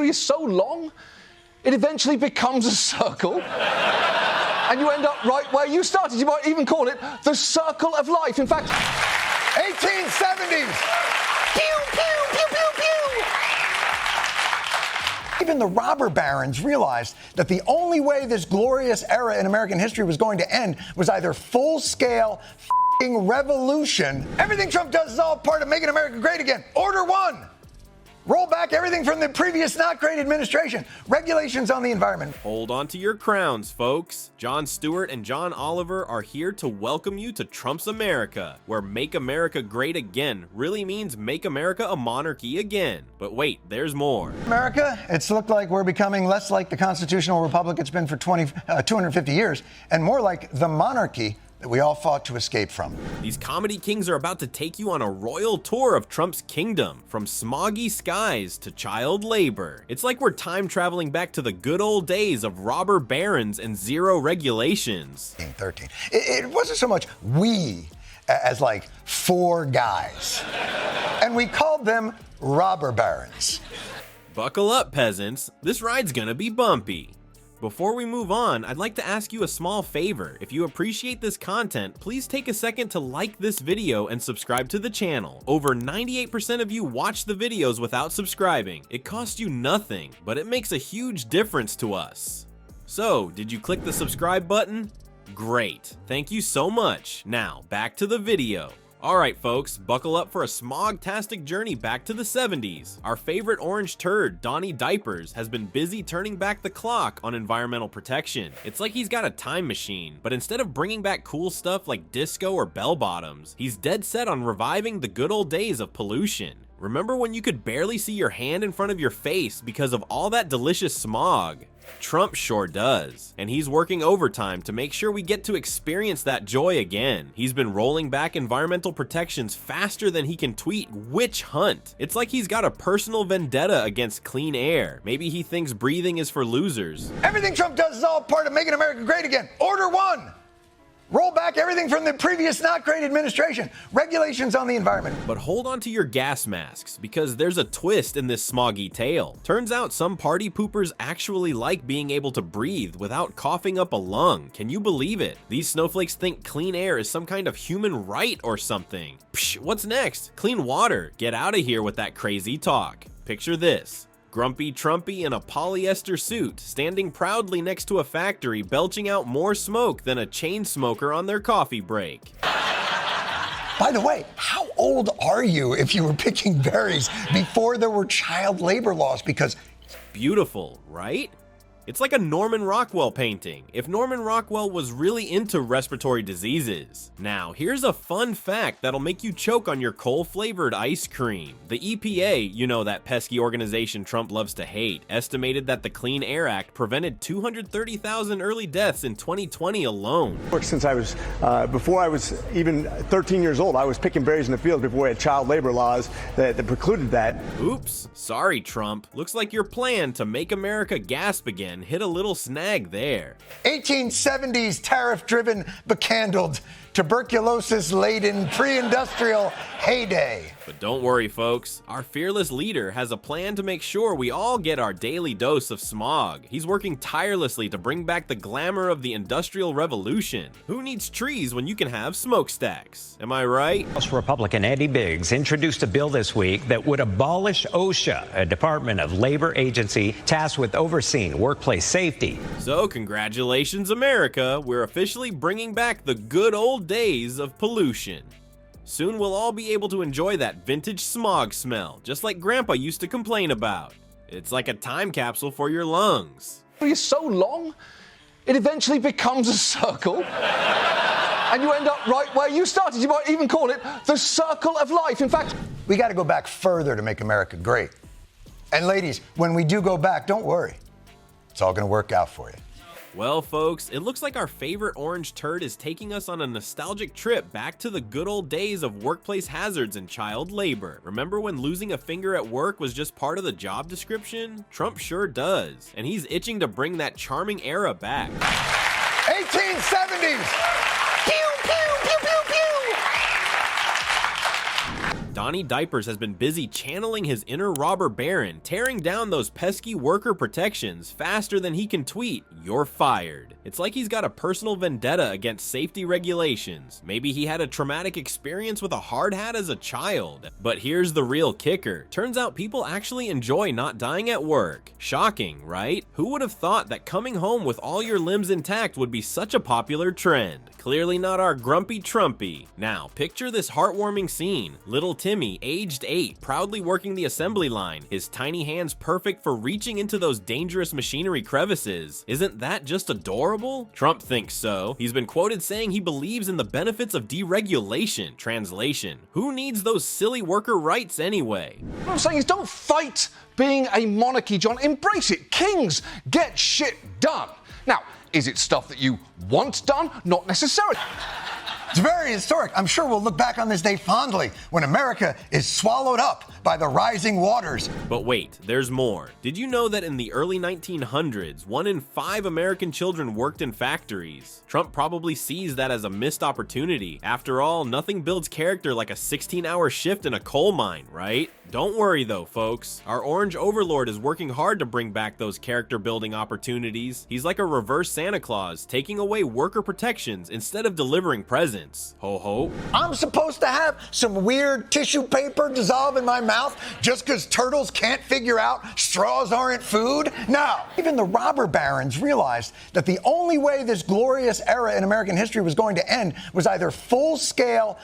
story is so long, it eventually becomes a circle. And you end up right where you started. You might even call it the circle of life. In fact, 1870s. Pew, pew, pew, pew, pew. Even the robber barons realized that the only way this glorious era in American history was going to end was either full-scale revolution. Everything Trump does is all part of making America great again. Order one. Roll back everything from the previous not great administration. Regulations on the environment. Hold on to your crowns, folks. Jon Stewart and John Oliver are here to welcome you to Trump's America, where Make America Great Again really means make America a monarchy again. But wait, there's more. America, it's looked like we're becoming less like the constitutional republic it's been for 250 years, and more like the monarchy that we all fought to escape from. These comedy kings are about to take you on a royal tour of Trump's kingdom, from smoggy skies to child labor. It's like we're time traveling back to the good old days of robber barons and zero regulations. 13. It wasn't so much we as like four guys. And we called them robber barons. Buckle up, peasants. This ride's gonna be bumpy. Before we move on, I'd like to ask you a small favor. If you appreciate this content, please take a second to like this video and subscribe to the channel. Over 98% of you watch the videos without subscribing. It costs you nothing, but it makes a huge difference to us. So, did you click the subscribe button? Great. Thank you so much. Now, back to the video. Alright folks, buckle up for a smog-tastic journey back to the 70s. Our favorite orange turd, Donnie Diapers, has been busy turning back the clock on environmental protection. It's like he's got a time machine, but instead of bringing back cool stuff like disco or bell-bottoms, he's dead set on reviving the good old days of pollution. Remember when you could barely see your hand in front of your face because of all that delicious smog? Trump sure does, and he's working overtime to make sure we get to experience that joy again. He's been rolling back environmental protections faster than he can tweet witch hunt. It's like he's got a personal vendetta against clean air. Maybe he thinks breathing is for losers. Everything Trump does is all part of making America great again. Order one. Roll back everything from the previous not great administration. Regulations on the environment. But hold on to your gas masks, because there's a twist in this smoggy tale. Turns out some party poopers actually like being able to breathe without coughing up a lung. Can you believe it? These snowflakes think clean air is some kind of human right or something. Psh, what's next? Clean water. Get out of here with that crazy talk. Picture this. Grumpy Trumpy in a polyester suit, standing proudly next to a factory belching out more smoke than a chain smoker on their coffee break. By the way, how old are you if you were picking berries before there were child labor laws? Because beautiful, right? It's like a Norman Rockwell painting, if Norman Rockwell was really into respiratory diseases. Now, here's a fun fact that'll make you choke on your coal-flavored ice cream. The EPA, you know, that pesky organization Trump loves to hate, estimated that the Clean Air Act prevented 230,000 early deaths in 2020 alone. Since I was, before I was even 13 years old, I was picking berries in the field before we had child labor laws that precluded that. Oops, sorry Trump. Looks like your plan to make America gasp again hit a little snag there. 1870s tariff-driven, becandled, tuberculosis-laden, pre-industrial heyday. But don't worry, folks. Our fearless leader has a plan to make sure we all get our daily dose of smog. He's working tirelessly to bring back the glamour of the Industrial Revolution. Who needs trees when you can have smokestacks? Am I right? House Republican Andy Biggs introduced a bill this week that would abolish OSHA, a Department of Labor agency tasked with overseeing workplace safety. So congratulations, America. We're officially bringing back the good old days of pollution. Soon we'll all be able to enjoy that vintage smog smell, just like Grandpa used to complain about. It's like a time capsule for your lungs. it's so long, it eventually becomes a circle. And you end up right where you started. You might even call it the circle of life. In fact, we got to go back further to make America great. And ladies, when we do go back, don't worry. It's all going to work out for you. Well, folks, it looks like our favorite orange turd is taking us on a nostalgic trip back to the good old days of workplace hazards and child labor. Remember when losing a finger at work was just part of the job description? Trump sure does, and he's itching to bring that charming era back. 1870s! Pew, pew, pew, pew, pew! Johnny Diapers has been busy channeling his inner robber baron, tearing down those pesky worker protections faster than he can tweet, "You're fired." It's like he's got a personal vendetta against safety regulations. Maybe he had a traumatic experience with a hard hat as a child. But here's the real kicker. Turns out people actually enjoy not dying at work. Shocking, right? Who would have thought that coming home with all your limbs intact would be such a popular trend? Clearly not our grumpy Trumpy. Now, picture this heartwarming scene. Little Timmy, aged 8, proudly working the assembly line, his tiny hands perfect for reaching into those dangerous machinery crevices. Isn't that just adorable? Trump thinks so. He's been quoted saying he believes in the benefits of deregulation. Translation: who needs those silly worker rights anyway? What I'm saying is don't fight being a monarchy, John. Embrace it. Kings get shit done. Now, is it stuff that you want done? Not necessarily. It's very historic. I'm sure we'll look back on this day fondly when America is swallowed up by the rising waters. But wait, there's more. Did you know that in the early 1900s, 1 in 5 American children worked in factories? Trump probably sees that as a missed opportunity. After all, nothing builds character like a 16-hour shift in a coal mine, right? Don't worry though, folks. Our orange overlord is working hard to bring back those character-building opportunities. He's like a reverse Santa Claus, taking away worker protections instead of delivering presents. Ho ho. I'm supposed to have some weird tissue paper dissolve in my mouth just because turtles can't figure out straws aren't food? No. Even the robber barons realized that the only way this glorious era in American history was going to end was either full-scale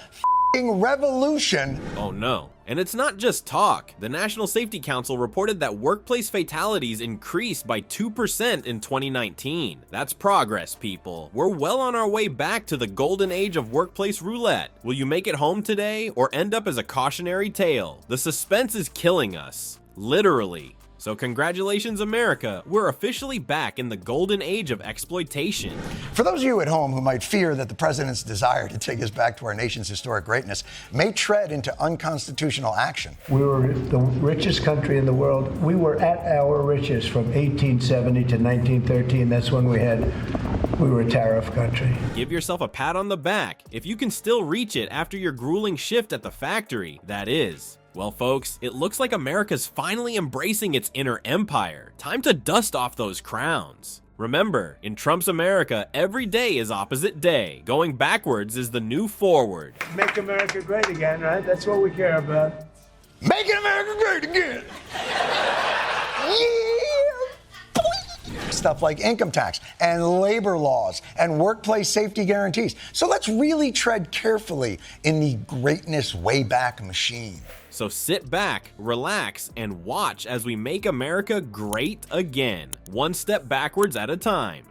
revolution. Oh no. And it's not just talk. The National Safety Council reported that workplace fatalities increased by 2% in 2019. That's progress, people. We're well on our way back to the golden age of workplace roulette. Will you make it home today or end up as a cautionary tale? The suspense is killing us. Literally. So congratulations, America. We're officially back in the golden age of exploitation. For those of you at home who might fear that the president's desire to take us back to our nation's historic greatness may tread into unconstitutional action. We were the richest country in the world. We were at our richest from 1870 to 1913. That's when we were a tariff country. Give yourself a pat on the back if you can still reach it after your grueling shift at the factory, that is. Well, folks, it looks like America's finally embracing its inner empire. Time to dust off those crowns. Remember, in Trump's America, every day is opposite day. Going backwards is the new forward. Make America great again, right? That's what we care about. Making America great again. Stuff like income tax and labor laws and workplace safety guarantees. So let's really tread carefully in the greatness way back machine. So sit back, relax, and watch as we make America great again, one step backwards at a time.